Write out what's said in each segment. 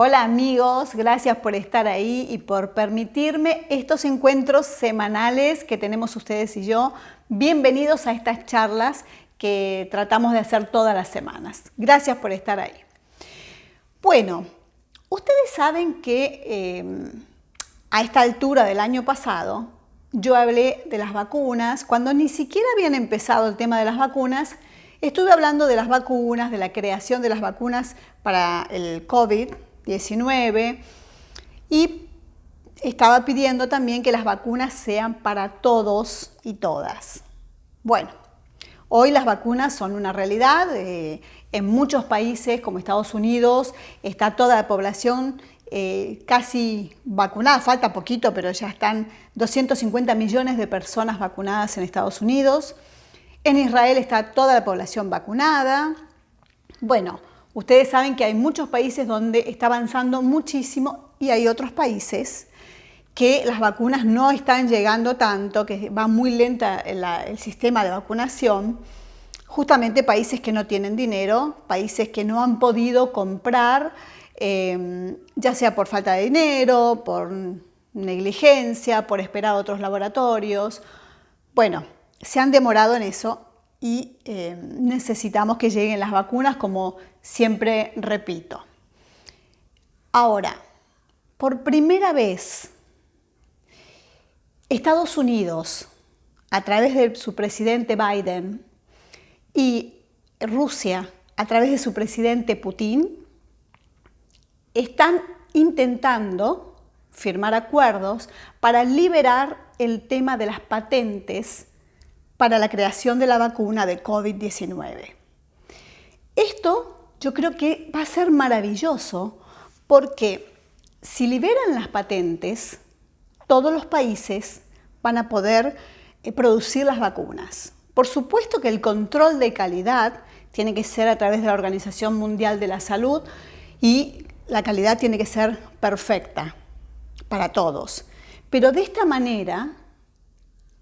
Hola amigos, gracias por estar ahí y por permitirme estos encuentros semanales que tenemos ustedes y yo. Bienvenidos a estas charlas que tratamos de hacer todas las semanas. Gracias por estar ahí. Bueno, ustedes saben que a esta altura del año pasado yo hablé de las vacunas. Cuando ni siquiera habían empezado el tema de las vacunas, estuve hablando de las vacunas, de la creación de las vacunas para el COVID-19 y estaba pidiendo también que las vacunas sean para todos y todas. Bueno, hoy las vacunas son una realidad. En muchos países como Estados Unidos está toda la población casi vacunada, falta poquito, pero ya están 250 millones de personas vacunadas en Estados Unidos. En Israel está toda la población vacunada. Bueno, ustedes saben que hay muchos países donde está avanzando muchísimo y hay otros países que las vacunas no están llegando tanto, que va muy lenta el sistema de vacunación. Justamente países que no tienen dinero, países que no han podido comprar, ya sea por falta de dinero, por negligencia, por esperar a otros laboratorios. Bueno, se han demorado en eso y necesitamos que lleguen las vacunas, como siempre repito. Ahora, por primera vez, Estados Unidos, a través de su presidente Biden, y Rusia, a través de su presidente Putin, están intentando firmar acuerdos para liberar el tema de las patentes para la creación de la vacuna de COVID-19. Esto yo creo que va a ser maravilloso porque si liberan las patentes, todos los países van a poder producir las vacunas. Por supuesto que el control de calidad tiene que ser a través de la Organización Mundial de la Salud y la calidad tiene que ser perfecta para todos. Pero de esta manera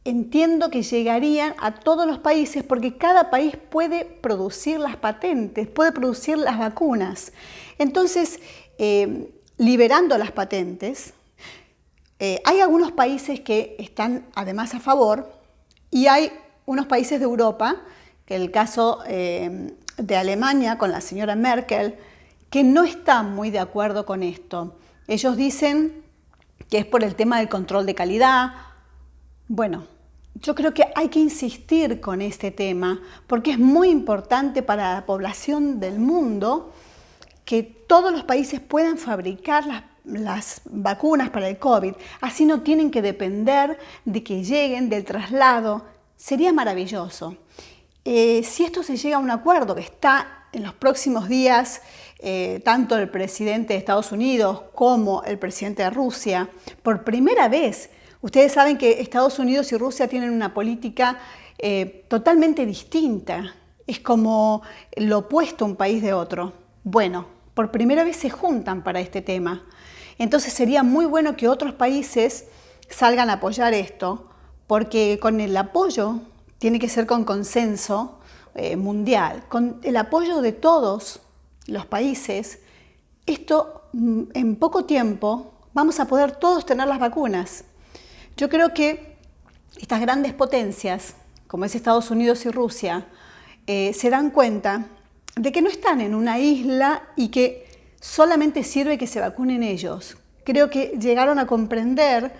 entiendo que llegarían a todos los países porque cada país puede producir las patentes, puede producir las vacunas. Entonces, liberando las patentes, hay algunos países que están además a favor y hay unos países de Europa, que el caso de Alemania con la señora Merkel, que no están muy de acuerdo con esto. Ellos dicen que es por el tema del control de calidad. Bueno, yo creo que hay que insistir con este tema porque es muy importante para la población del mundo que todos los países puedan fabricar las vacunas para el COVID. Así no tienen que depender de que lleguen, del traslado. Sería maravilloso. Si esto se llega a un acuerdo que está en los próximos días, tanto el presidente de Estados Unidos como el presidente de Rusia, por primera vez, ustedes saben que Estados Unidos y Rusia tienen una política totalmente distinta. Es como lo opuesto un país de otro. Bueno, por primera vez se juntan para este tema. Entonces sería muy bueno que otros países salgan a apoyar esto, porque con el apoyo tiene que ser con consenso mundial, con el apoyo de todos los países. Esto en poco tiempo vamos a poder todos tener las vacunas. Yo creo que estas grandes potencias, como es Estados Unidos y Rusia, se dan cuenta de que no están en una isla y que solamente sirve que se vacunen ellos. Creo que llegaron a comprender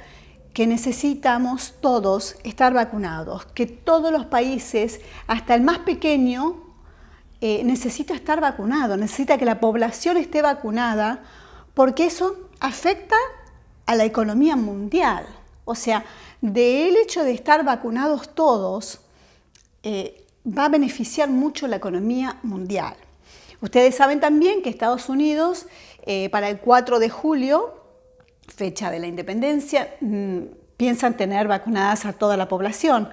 que necesitamos todos estar vacunados, que todos los países, hasta el más pequeño, necesita estar vacunado, necesita que la población esté vacunada, porque eso afecta a la economía mundial. O sea, del hecho de estar vacunados todos, va a beneficiar mucho la economía mundial. Ustedes saben también que Estados Unidos, para el 4 de julio, fecha de la independencia, piensan tener vacunadas a toda la población.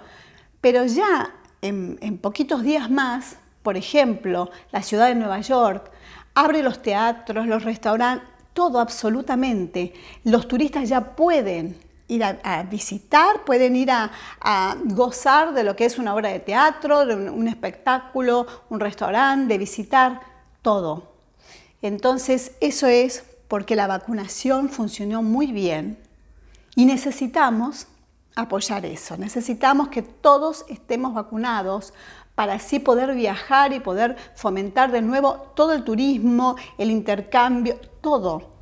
Pero ya en poquitos días más, por ejemplo, la ciudad de Nueva York abre los teatros, los restaurantes, todo absolutamente. Los turistas ya pueden ir a visitar, pueden ir a gozar de lo que es una obra de teatro, de un espectáculo, un restaurante, de visitar todo. Entonces, eso es porque la vacunación funcionó muy bien y necesitamos apoyar eso. Necesitamos que todos estemos vacunados para así poder viajar y poder fomentar de nuevo todo el turismo, el intercambio, todo.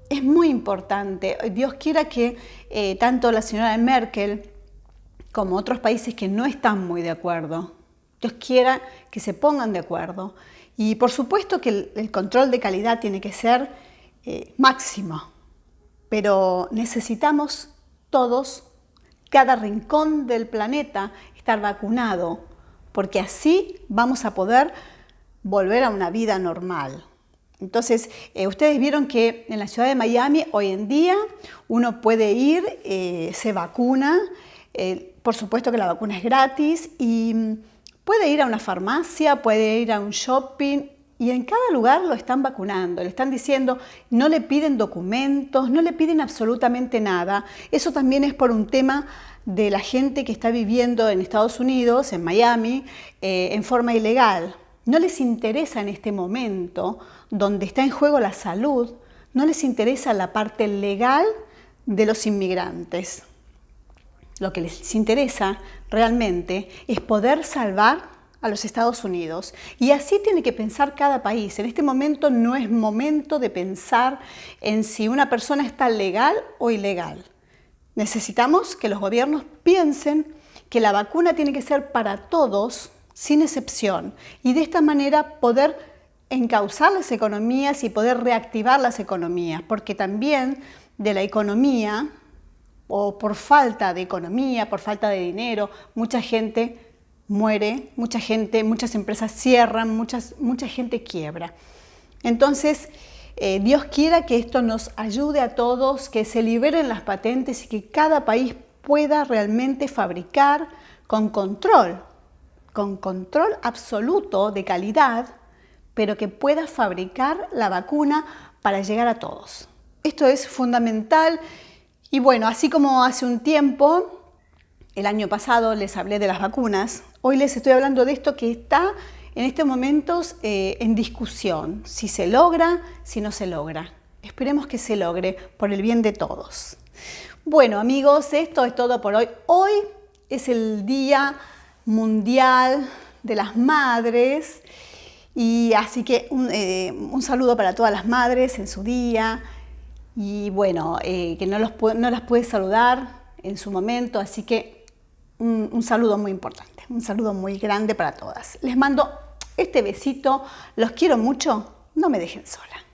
Es muy importante. Dios quiera que tanto la señora Merkel como otros países que no están muy de acuerdo, Dios quiera que se pongan de acuerdo. Y por supuesto que el control de calidad tiene que ser máximo, pero necesitamos todos, cada rincón del planeta, estar vacunado, porque así vamos a poder volver a una vida normal. Entonces, ustedes vieron que en la ciudad de Miami hoy en día uno puede ir, se vacuna, por supuesto que la vacuna es gratis y puede ir a una farmacia, puede ir a un shopping y en cada lugar lo están vacunando, le están diciendo, no le piden documentos, no le piden absolutamente nada. Eso también es por un tema de la gente que está viviendo en Estados Unidos, en Miami, en forma ilegal. No les interesa en este momento, donde está en juego la salud, no les interesa la parte legal de los inmigrantes. Lo que les interesa realmente es poder salvar a los Estados Unidos. Y así tiene que pensar cada país. En este momento no es momento de pensar en si una persona está legal o ilegal. Necesitamos que los gobiernos piensen que la vacuna tiene que ser para todos, sin excepción, y de esta manera poder encauzar las economías y poder reactivar las economías, porque también de la economía, o por falta de economía, por falta de dinero, mucha gente muere, muchas empresas cierran, mucha gente quiebra. Entonces, Dios quiera que esto nos ayude a todos, que se liberen las patentes y que cada país pueda realmente fabricar con control absoluto de calidad, pero que pueda fabricar la vacuna para llegar a todos. Esto es fundamental y bueno, así como hace un tiempo, el año pasado les hablé de las vacunas, hoy les estoy hablando de esto que está en estos momentos en discusión, si se logra, si no se logra. Esperemos que se logre por el bien de todos. Bueno amigos, esto es todo por hoy. Hoy es el Día Mundial de las Madres y así que un saludo para todas las madres en su día y bueno, que no las pude saludar en su momento, así que un saludo muy importante, un saludo muy grande para todas. Les mando este besito, los quiero mucho, no me dejen sola.